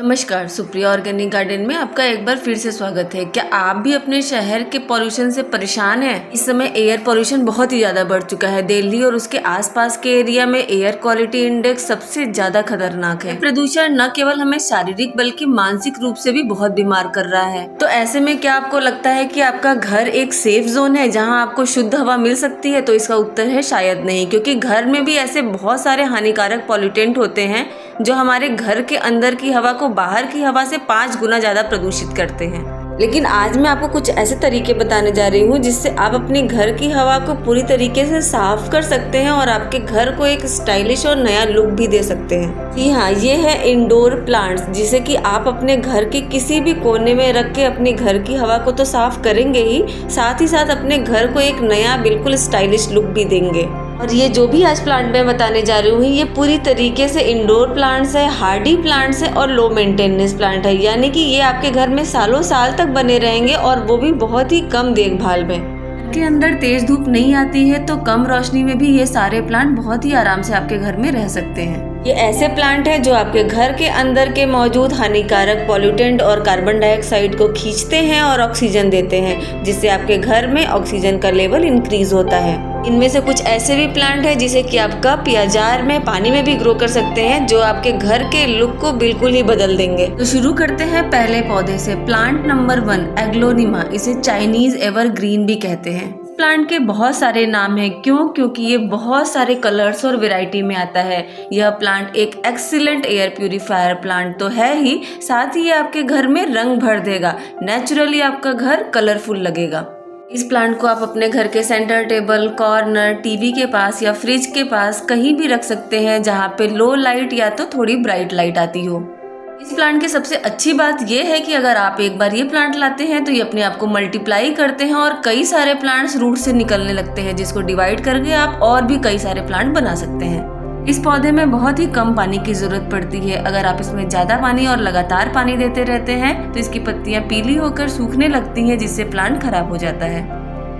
नमस्कार, Supriya organic garden में आपका एक बार फिर से स्वागत है। क्या आप भी अपने शहर के पॉल्यूशन से परेशान हैं? इस समय एयर पॉल्यूशन बहुत ही ज्यादा बढ़ चुका है। दिल्ली और उसके आसपास के एरिया में एयर क्वालिटी इंडेक्स सबसे ज्यादा खतरनाक है। प्रदूषण न केवल हमें शारीरिक बल्कि मानसिक रूप से भी बहुत बीमार कर रहा है। तो ऐसे में क्या आपको लगता है कि आपका घर एक सेफ जोन है जहाँ आपको शुद्ध हवा मिल सकती है? तो इसका उत्तर है शायद नहीं, क्योंकि घर में भी ऐसे बहुत सारे हानिकारक पॉल्यूटेंट होते हैं जो हमारे घर के अंदर की हवा को बाहर की हवा से 5 गुना ज्यादा प्रदूषित करते हैं। लेकिन आज मैं आपको कुछ ऐसे तरीके बताने जा रही हूँ जिससे आप अपने घर की हवा को पूरी तरीके से साफ कर सकते हैं और आपके घर को एक स्टाइलिश और नया लुक भी दे सकते हैं। जी हाँ, ये है इंडोर प्लांट्स, जिसे कि आप अपने घर के किसी भी कोने में रख के अपने घर की हवा को तो साफ करेंगे ही साथ अपने घर को एक नया बिल्कुल स्टाइलिश लुक भी देंगे। और ये जो भी आज प्लांट मैं बताने जा रही हूँ ये पूरी तरीके से इंडोर प्लांट्स है, हार्डी प्लांट्स है और लो मेंटेनेंस प्लांट है, यानी कि ये आपके घर में सालों साल तक बने रहेंगे और वो भी बहुत ही कम देखभाल में। के अंदर तेज धूप नहीं आती है तो कम रोशनी में भी ये सारे प्लांट बहुत ही आराम से आपके घर में रह सकते हैं। ये ऐसे प्लांट है जो आपके घर के अंदर के मौजूद हानिकारक पॉल्यूटेंट और कार्बन डाइऑक्साइड को खींचते हैं और ऑक्सीजन देते हैं, जिससे आपके घर में ऑक्सीजन का लेवल इंक्रीज होता है। इनमें से कुछ ऐसे भी प्लांट है जिसे कि आप कप या जार में पानी में भी ग्रो कर सकते हैं, जो आपके घर के लुक को बिल्कुल ही बदल देंगे। तो शुरू करते हैं पहले पौधे से। प्लांट नंबर 1 एग्लोनिमा, इसे चाइनीज एवरग्रीन भी कहते हैं। प्लांट के बहुत सारे नाम हैं, क्योंकि ये बहुत सारे कलर्स और वैरायटी में आता है। यह प्लांट एक एक्सीलेंट एयर प्यूरिफायर प्लांट तो है ही, साथ ही ये आपके घर में रंग भर देगा। नेचुरली आपका घर कलरफुल लगेगा। इस प्लांट को आप अपने घर के सेंटर टेबल, कॉर्नर, टीवी के पास या फ्रिज के पास कहीं भी रख सकते हैं जहाँ पे लो लाइट या तो थोड़ी ब्राइट लाइट आती हो। इस प्लांट की सबसे अच्छी बात यह है कि अगर आप एक बार ये प्लांट लाते हैं तो ये अपने आप को मल्टीप्लाई करते हैं और कई सारे प्लांट्स रूट से निकलने लगते हैं, जिसको डिवाइड करके आप और भी कई सारे प्लांट बना सकते हैं। इस पौधे में बहुत ही कम पानी की जरूरत पड़ती है। अगर आप इसमें ज्यादा पानी और लगातार पानी देते रहते हैं तो इसकी पत्तियां पीली होकर सूखने लगती हैं, जिससे प्लांट खराब हो जाता है।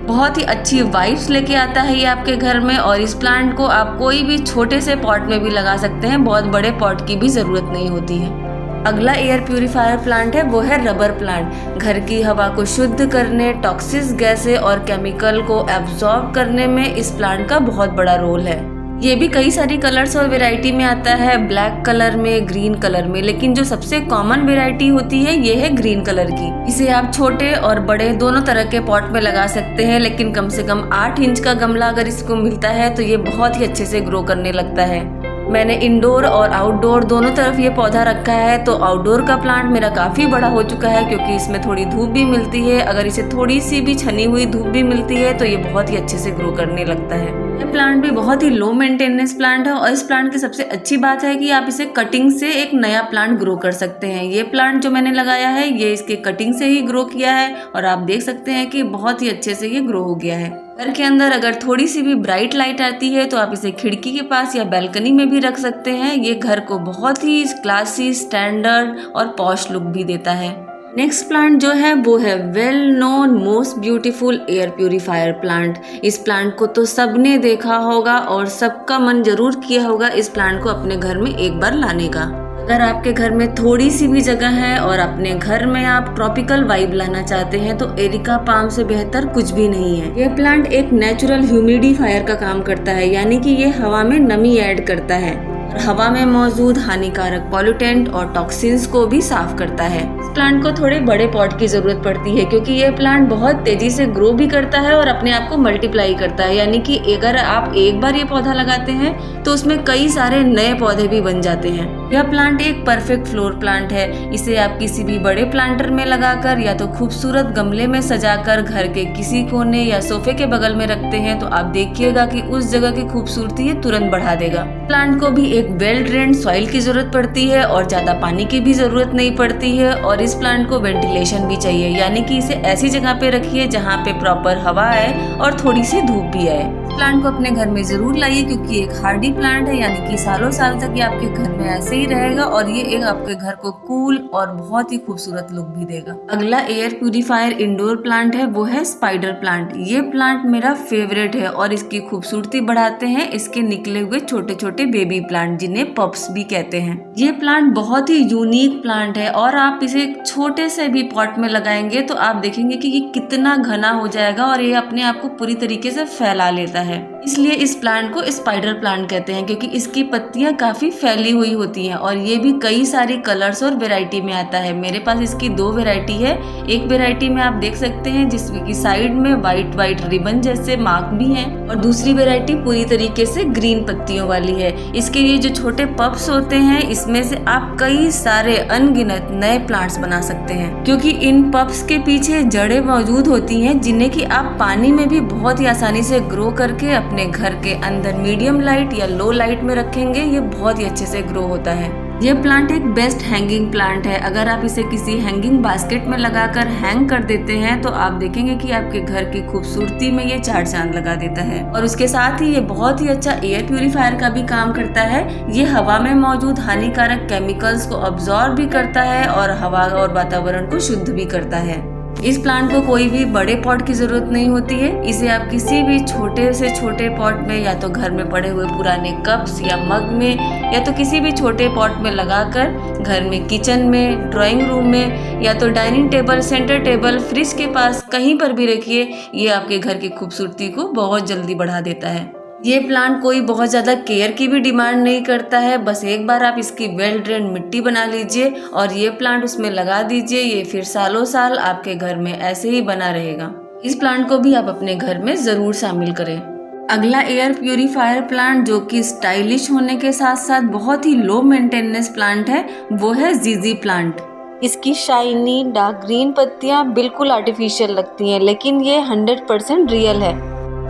बहुत ही अच्छी वाइब्स लेके आता है ये आपके घर में, और इस प्लांट को आप कोई भी छोटे से पॉट में भी लगा सकते हैं, बहुत बड़े पॉट की भी जरूरत नहीं होती है। अगला एयर प्यूरिफायर प्लांट है वो है रबर प्लांट। घर की हवा को शुद्ध करने, टॉक्सिक गैसें और केमिकल को एब्जॉर्ब करने में इस प्लांट का बहुत बड़ा रोल है। ये भी कई सारी कलर्स और वैरायटी में आता है, ब्लैक कलर में, ग्रीन कलर में, लेकिन जो सबसे कॉमन वैरायटी होती है ये है ग्रीन कलर की। इसे आप छोटे और बड़े दोनों तरह के पॉट में लगा सकते हैं, लेकिन कम से कम 8 इंच का गमला अगर इसको मिलता है तो ये बहुत ही अच्छे से ग्रो करने लगता है। मैंने इंडोर और आउटडोर दोनों तरफ ये पौधा रखा है, तो आउटडोर का प्लांट मेरा काफी बड़ा हो चुका है, क्योंकि इसमें थोड़ी धूप भी मिलती है। अगर इसे थोड़ी सी भी छनी हुई धूप भी मिलती है तो ये बहुत ही अच्छे से ग्रो करने लगता है। ये प्लांट भी बहुत ही लो मेंटेनेंस प्लांट है, और इस प्लांट की सबसे अच्छी बात है कि आप इसे कटिंग से एक नया प्लांट ग्रो कर सकते हैं। ये प्लांट जो मैंने लगाया है ये इसके कटिंग से ही ग्रो किया है, और आप देख सकते हैं कि बहुत ही अच्छे से ये ग्रो हो गया है। घर के अंदर अगर थोड़ी सी भी ब्राइट लाइट आती है तो आप इसे खिड़की के पास या बैल्कनी में भी रख सकते हैं। ये घर को बहुत ही क्लासी, स्टैंडर्ड और पॉश लुक भी देता है। नेक्स्ट प्लांट जो है वो है well known most beautiful air purifier plant. इस प्लांट को तो सबने देखा होगा और सबका मन जरूर किया होगा इस प्लांट को अपने घर में एक बार लाने का। अगर आपके घर में थोड़ी सी भी जगह है और अपने घर में आप ट्रॉपिकल वाइब लाना चाहते हैं तो एरिका पाम से बेहतर कुछ भी नहीं है। यह प्लांट एक नेचुरल ह्यूमिडिफायर का काम करता है, यानी कि ये हवा में नमी ऐड करता है और हवा में मौजूद हानिकारक पॉल्यूटेंट और टॉक्सिन्स को भी साफ करता है। इस प्लांट को थोड़े बड़े पॉट की जरूरत पड़ती है, क्योंकि यह प्लांट बहुत तेजी से ग्रो भी करता है और अपने आप को मल्टीप्लाई करता है, यानी कि अगर आप एक बार ये पौधा लगाते हैं तो उसमें कई सारे नए पौधे भी बन जाते हैं। यह प्लांट एक परफेक्ट फ्लोर प्लांट है। इसे आप किसी भी बड़े प्लांटर में लगाकर या तो खूबसूरत गमले में सजाकर घर के किसी कोने या सोफे के बगल में रखते हैं तो आप देखिएगा कि उस जगह की खूबसूरती ये तुरंत बढ़ा देगा। प्लांट को भी एक वेल ड्रेन्ड सॉइल की जरूरत पड़ती है और ज्यादा पानी की भी जरूरत नहीं पड़ती है, और इस प्लांट को वेंटिलेशन भी चाहिए, यानी कि इसे ऐसी जगह पे रखिए जहाँ पे प्रॉपर हवा आए और थोड़ी सी धूप भी आए। प्लांट को अपने घर में जरूर लाइए, क्योंकि एक हार्डी प्लांट है, यानी कि सालों साल तक ये आपके घर में ऐसे ही रहेगा और ये एक आपके घर को कूल और बहुत ही खूबसूरत लुक भी देगा। अगला एयर प्यूरीफायर इंडोर प्लांट है, वो है स्पाइडर प्लांट। ये प्लांट मेरा फेवरेट है और इसकी खूबसूरती बढ़ाते हैं इसके निकले हुए छोटे छोटे बेबी प्लांट, जिन्हें पप्स भी कहते हैं। ये प्लांट बहुत ही यूनिक प्लांट है और आप इसे छोटे से भी पॉट में लगाएंगे तो आप देखेंगे कि ये कितना घना हो जाएगा और ये अपने आप को पूरी तरीके से फैला लेता है। इसलिए इस प्लांट को स्पाइडर प्लांट कहते हैं, क्योंकि इसकी पत्तियां काफी फैली हुई होती हैं और ये भी कई सारी कलर्स और वेराइटी में आता है। मेरे पास इसकी 2 वेराइटी है। एक वेराइटी में आप देख सकते हैं जिसमें की साइड में व्हाइट रिबन जैसे मार्क भी हैं, और दूसरी वेराइटी पूरी तरीके से ग्रीन पत्तियों वाली है। इसके ये जो छोटे पप्स होते हैं, इसमें से आप कई सारे अनगिनत नए प्लांट्स बना सकते हैं, क्योंकि इन पप्स के पीछे जड़ें मौजूद होती हैं जिन्हें कि आप पानी में भी बहुत ही आसानी से ग्रो करके अपने घर के अंदर मीडियम लाइट या लो लाइट में रखेंगे। ये बहुत ही अच्छे से ग्रो होता है। ये प्लांट एक बेस्ट हैंगिंग प्लांट है। अगर आप इसे किसी हैंगिंग बास्केट में लगाकर हैंग कर देते हैं तो आप देखेंगे कि आपके घर की खूबसूरती में ये 4 चांद लगा देता है। और उसके साथ ही ये बहुत ही अच्छा एयर प्यूरीफायर का भी काम करता है। ये हवा में मौजूद हानिकारक केमिकल्स को अब्सॉर्ब भी करता है और हवा और वातावरण को शुद्ध भी करता है। इस प्लांट को कोई भी बड़े पॉट की जरूरत नहीं होती है। इसे आप किसी भी छोटे से छोटे पॉट में, या तो घर में पड़े हुए पुराने कप्स या मग में, या तो किसी भी छोटे पॉट में लगाकर घर में किचन में, ड्राइंग रूम में, या तो dining table, centre table, fridge के पास कहीं पर भी रखिए। ये आपके घर की खूबसूरती को बहुत जल्दी बढ़ा देता है। ये प्लांट कोई बहुत ज़्यादा केयर की भी डिमांड नहीं करता है। बस एक बार आप इसकी वेल ड्रेन मिट्टी बना लीजिए और ये प्लांट उसमें लगा दीजिए। ये फिर सालों साल आपके घर में ऐसे ही बना रहेगा। इस प्लांट को भी आप अपने घर में ज़रूर शामिल करें। अगला एयर प्यूरीफायर प्लांट, जो कि स्टाइलिश होने के साथ साथ बहुत ही लो मेंटेनेंस प्लांट है, वो है जीजी प्लांट। इसकी शाइनी डार्क ग्रीन पत्तियां बिल्कुल आर्टिफिशियल लगती हैं, लेकिन ये 100% रियल है।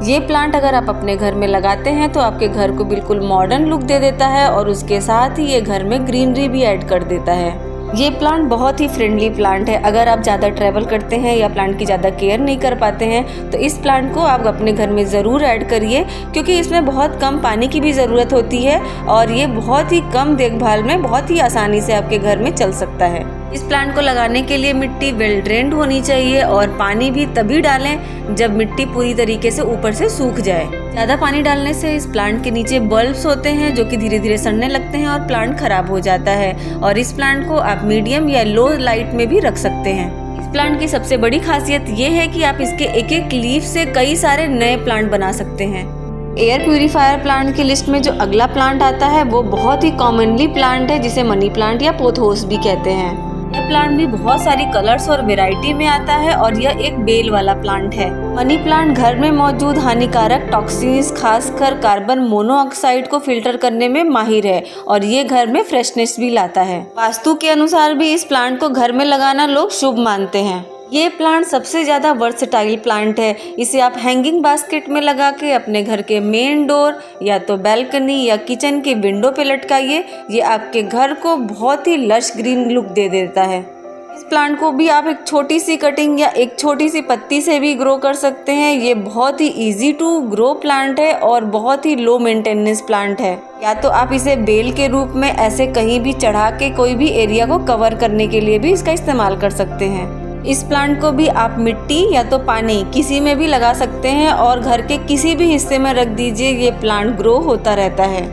ये प्लांट अगर आप अपने घर में लगाते हैं तो आपके घर को बिल्कुल मॉडर्न लुक दे देता है और उसके साथ ही ये घर में ग्रीनरी भी ऐड कर देता है। ये प्लांट बहुत ही फ्रेंडली प्लांट है। अगर आप ज़्यादा ट्रैवल करते हैं या प्लांट की ज़्यादा केयर नहीं कर पाते हैं तो इस प्लांट को आप अपने घर में ज़रूर ऐड करिए, क्योंकि इसमें बहुत कम पानी की भी ज़रूरत होती है और ये बहुत ही कम देखभाल में बहुत ही आसानी से आपके घर में चल सकता है। इस प्लांट को लगाने के लिए मिट्टी वेल ड्रेन्ड होनी चाहिए और पानी भी तभी डालें जब मिट्टी पूरी तरीके से ऊपर से सूख जाए। ज़्यादा पानी डालने से इस प्लांट के नीचे बल्ब्स होते हैं जो कि धीरे धीरे सड़ने लगते हैं और प्लांट खराब हो जाता है। और इस प्लांट को आप मीडियम या लो लाइट में भी रख सकते हैं। इस प्लांट की सबसे बड़ी खासियत ये है कि आप इसके एक एक लीफ से कई सारे नए प्लांट बना सकते हैं। एयर प्यूरीफायर प्लांट की लिस्ट में जो अगला प्लांट आता है वो बहुत ही कॉमनली प्लांट है, जिसे मनी प्लांट या पोथोस भी कहते हैं। यह प्लांट भी बहुत सारी कलर्स और वैरायटी में आता है और यह एक बेल वाला प्लांट है। मनी प्लांट घर में मौजूद हानिकारक टॉक्सिन्स, खासकर कार्बन मोनोऑक्साइड को फिल्टर करने में माहिर है और ये घर में फ्रेशनेस भी लाता है। वास्तु के अनुसार भी इस प्लांट को घर में लगाना लोग शुभ मानते हैं। ये प्लांट सबसे ज़्यादा वर्सेटाइल प्लांट है। इसे आप हैंगिंग बास्केट में लगा के अपने घर के मेन डोर या तो बैल्कनी या किचन की विंडो पे लटकाइए। ये आपके घर को बहुत ही लश ग्रीन लुक दे देता है। इस प्लांट को भी आप एक छोटी सी कटिंग या एक छोटी सी पत्ती से भी ग्रो कर सकते हैं। ये बहुत ही इजी टू ग्रो प्लांट है और बहुत ही लो मेंटेनेंस प्लांट है। या तो आप इसे बेल के रूप में ऐसे कहीं भी चढ़ा के कोई भी एरिया को कवर करने के लिए भी इसका इस्तेमाल कर सकते हैं। इस प्लांट को भी आप मिट्टी या तो पानी किसी में भी लगा सकते हैं और घर के किसी भी हिस्से में रख दीजिए। ये प्लांट ग्रो होता रहता है।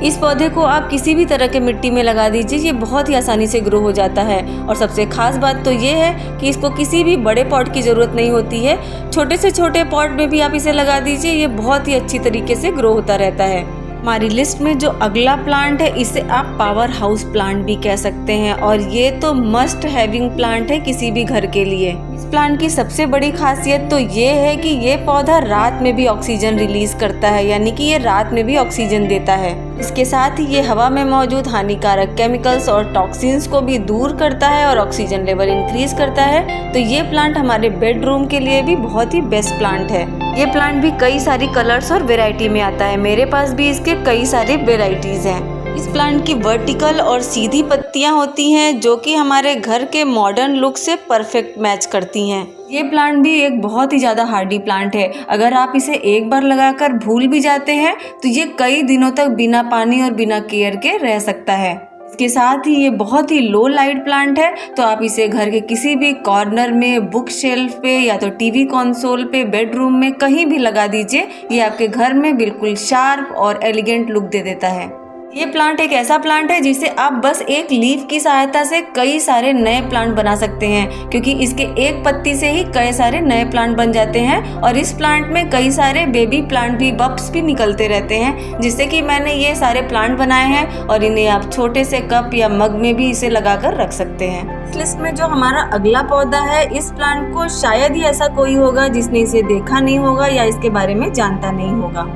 इस पौधे को आप किसी भी तरह के मिट्टी में लगा दीजिए, ये बहुत ही आसानी से ग्रो हो जाता है। और सबसे खास बात तो ये है कि इसको किसी भी बड़े पॉट की ज़रूरत नहीं होती है। छोटे से छोटे पॉट में भी आप इसे लगा दीजिए, ये बहुत ही अच्छी तरीके से ग्रो होता रहता है। हमारी लिस्ट में जो अगला प्लांट है इसे आप पावर हाउस प्लांट भी कह सकते हैं और ये तो मस्ट हैविंग प्लांट है किसी भी घर के लिए। इस प्लांट की सबसे बड़ी खासियत तो ये है कि ये पौधा रात में भी ऑक्सीजन रिलीज करता है, यानी कि ये रात में भी ऑक्सीजन देता है। इसके साथ ही ये हवा में मौजूद हानिकारक केमिकल्स और टॉक्सिन्स को भी दूर करता है और ऑक्सीजन लेवल इंक्रीज करता है। तो ये प्लांट हमारे बेडरूम के लिए भी बहुत ही बेस्ट प्लांट है। ये प्लांट भी कई सारी कलर्स और वेराइटी में आता है। मेरे पास भी इसके कई सारी वेराइटीज हैं। इस प्लांट की वर्टिकल और सीधी पत्तियां होती हैं जो कि हमारे घर के मॉडर्न लुक से परफेक्ट मैच करती हैं। ये प्लांट भी एक बहुत ही ज़्यादा हार्डी प्लांट है। अगर आप इसे एक बार लगाकर भूल भी जाते हैं तो ये कई दिनों तक बिना पानी और बिना केयर के रह सकता है। इसके साथ ही ये बहुत ही लो लाइट प्लांट है, तो आप इसे घर के किसी भी कॉर्नर में, बुक शेल्फ पे या तो टीवी कंसोल पे, बेडरूम में कहीं भी लगा दीजिए। ये आपके घर में बिल्कुल शार्प और एलिगेंट लुक दे देता है। ये प्लांट एक ऐसा प्लांट है जिसे आप बस एक लीफ की सहायता से कई सारे नए प्लांट बना सकते हैं, क्योंकि इसके एक पत्ती से ही कई सारे नए प्लांट बन जाते हैं। और इस प्लांट में कई सारे बेबी प्लांट भी, बब्स भी निकलते रहते हैं, जिससे कि मैंने ये सारे प्लांट बनाए हैं और इन्हें आप छोटे से कप या मग में भी इसे लगाकर रख सकते हैं। इस लिस्ट में जो हमारा अगला पौधा है, इस प्लांट को शायद ही ऐसा कोई होगा जिसने इसे देखा नहीं होगा या इसके बारे में जानता नहीं होगा।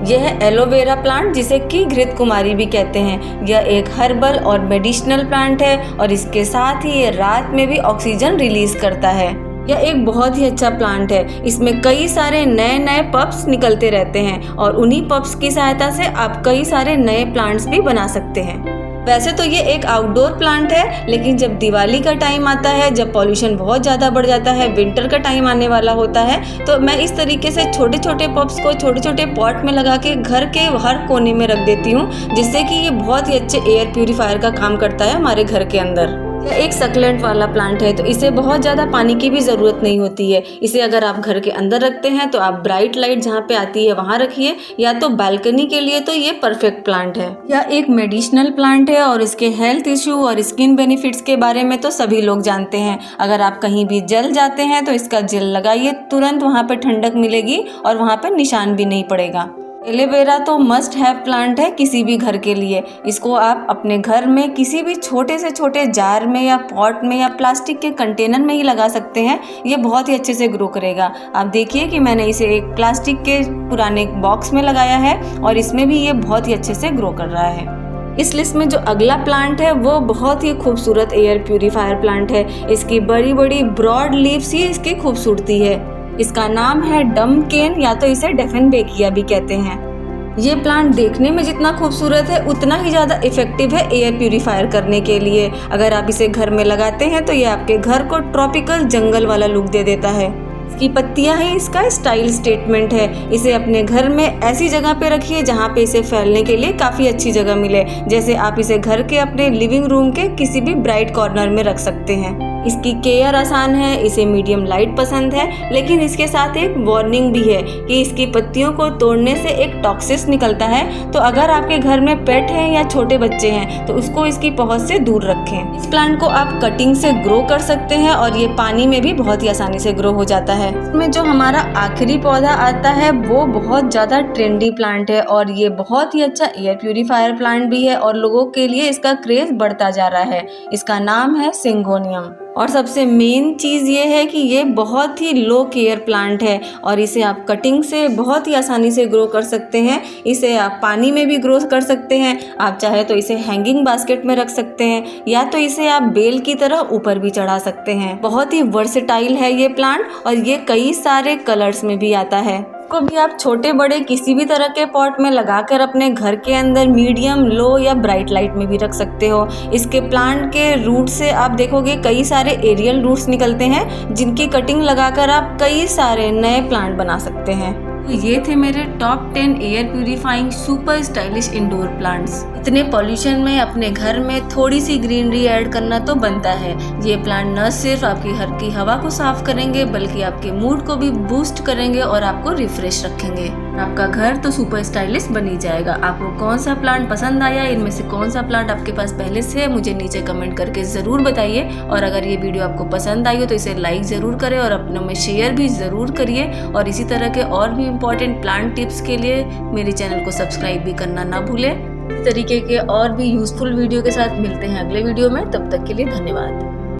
यह है एलोवेरा प्लांट, जिसे कि घृत कुमारी भी कहते हैं। यह एक हर्बल और मेडिसिनल प्लांट है और इसके साथ ही ये रात में भी ऑक्सीजन रिलीज करता है। यह एक बहुत ही अच्छा प्लांट है। इसमें कई सारे नए नए पप्स निकलते रहते हैं और उन्हीं पप्स की सहायता से आप कई सारे नए प्लांट्स भी बना सकते हैं। वैसे तो ये एक आउटडोर प्लांट है, लेकिन जब दिवाली का टाइम आता है, जब पॉल्यूशन बहुत ज़्यादा बढ़ जाता है, विंटर का टाइम आने वाला होता है, तो मैं इस तरीके से छोटे छोटे पॉप्स को छोटे छोटे पॉट में लगा के घर के हर कोने में रख देती हूँ, जिससे कि ये बहुत ही अच्छे एयर प्यूरीफायर का काम करता है हमारे घर के अंदर। यह एक सक्लेंट वाला प्लांट है, तो इसे बहुत ज़्यादा पानी की भी ज़रूरत नहीं होती है। इसे अगर आप घर के अंदर रखते हैं तो आप ब्राइट लाइट जहाँ पे आती है वहाँ रखिए, या तो बालकनी के लिए तो ये परफेक्ट प्लांट है। यह एक मेडिसिनल प्लांट है और इसके हेल्थ इश्यू और स्किन बेनिफिट्स के बारे में तो सभी लोग जानते हैं। अगर आप कहीं भी जल जाते हैं तो इसका जेल लगाइए, तुरंत वहाँ पर ठंडक मिलेगी और वहाँ पर निशान भी नहीं पड़ेगा। एलोवेरा तो मस्ट हैव प्लांट है किसी भी घर के लिए। इसको आप अपने घर में किसी भी छोटे से छोटे जार में या पॉट में या प्लास्टिक के कंटेनर में ही लगा सकते हैं। ये बहुत ही अच्छे से ग्रो करेगा। आप देखिए कि मैंने इसे एक प्लास्टिक के पुराने बॉक्स में लगाया है और इसमें भी ये बहुत ही अच्छे से ग्रो कर रहा है। इस लिस्ट में जो अगला प्लांट है वो बहुत ही खूबसूरत एयर प्यूरीफायर प्लांट है। इसकी बड़ी बड़ी ब्रॉड लीव्स ही इसकी खूबसूरती है। इसका नाम है डम केन, या तो इसे डेफनबेकिया भी कहते हैं। ये प्लांट देखने में जितना खूबसूरत है उतना ही ज़्यादा इफेक्टिव है एयर प्यूरीफायर करने के लिए। अगर आप इसे घर में लगाते हैं तो ये आपके घर को ट्रॉपिकल जंगल वाला लुक दे देता है। इसकी पत्तियां ही इसका स्टाइल स्टेटमेंट है। इसे अपने घर में ऐसी जगह पे रखिए जहाँ पे इसे फैलने के लिए काफ़ी अच्छी जगह मिले। जैसे आप इसे घर के अपने लिविंग रूम के किसी भी ब्राइट कॉर्नर में रख सकते हैं। इसकी केयर आसान है, इसे मीडियम लाइट पसंद है, लेकिन इसके साथ एक वार्निंग भी है कि इसकी पत्तियों को तोड़ने से एक टॉक्सिस निकलता है। तो अगर आपके घर में पेट है या छोटे बच्चे हैं तो उसको इसकी पहुंच से दूर रखें। इस प्लांट को आप कटिंग से ग्रो कर सकते हैं और ये पानी में भी बहुत ही आसानी से ग्रो हो जाता है। इसमें जो हमारा आखिरी पौधा आता है वो बहुत ज़्यादा ट्रेंडी प्लांट है और ये बहुत ही अच्छा एयर प्यूरीफायर प्लांट भी है और लोगों के लिए इसका क्रेज बढ़ता जा रहा है। इसका नाम है सिंगोनियम। और सबसे मेन चीज़ ये है कि ये बहुत ही लो केयर प्लांट है और इसे आप कटिंग से बहुत ही आसानी से ग्रो कर सकते हैं। इसे आप पानी में भी ग्रो कर सकते हैं। आप चाहे तो इसे हैंगिंग बास्केट में रख सकते हैं या तो इसे आप बेल की तरह ऊपर भी चढ़ा सकते हैं। बहुत ही वर्सेटाइल है ये प्लांट और ये कई सारे कलर्स में भी आता है। को भी आप छोटे बड़े किसी भी तरह के पॉट में लगाकर अपने घर के अंदर मीडियम, लो या ब्राइट लाइट में भी रख सकते हो। इसके प्लांट के रूट से आप देखोगे कई सारे एरियल रूट्स निकलते हैं जिनकी कटिंग लगाकर आप कई सारे नए प्लांट बना सकते हैं। ये थे मेरे top 10 air purifying super stylish indoor plants. इतने पॉल्यूशन में अपने घर में थोड़ी सी ग्रीनरी ऐड करना तो बनता है। ये प्लांट न सिर्फ आपकी घर की हवा को साफ करेंगे बल्कि आपके मूड को भी बूस्ट करेंगे और आपको रिफ्रेश रखेंगे। आपका घर तो सुपर स्टाइलिश बन ही जाएगा। आपको कौन सा प्लांट पसंद आया, इनमें से कौन सा प्लांट आपके पास पहले से है, मुझे नीचे कमेंट करके ज़रूर बताइए। और अगर ये वीडियो आपको पसंद आई हो तो इसे लाइक ज़रूर करें और अपनों में शेयर भी ज़रूर करिए। और इसी तरह के और भी इम्पोर्टेंट प्लांट टिप्स के लिए मेरे चैनल को सब्सक्राइब भी करना ना भूलें। इस तरीके के और भी यूजफुल वीडियो के साथ मिलते हैं अगले वीडियो में। तब तक के लिए धन्यवाद।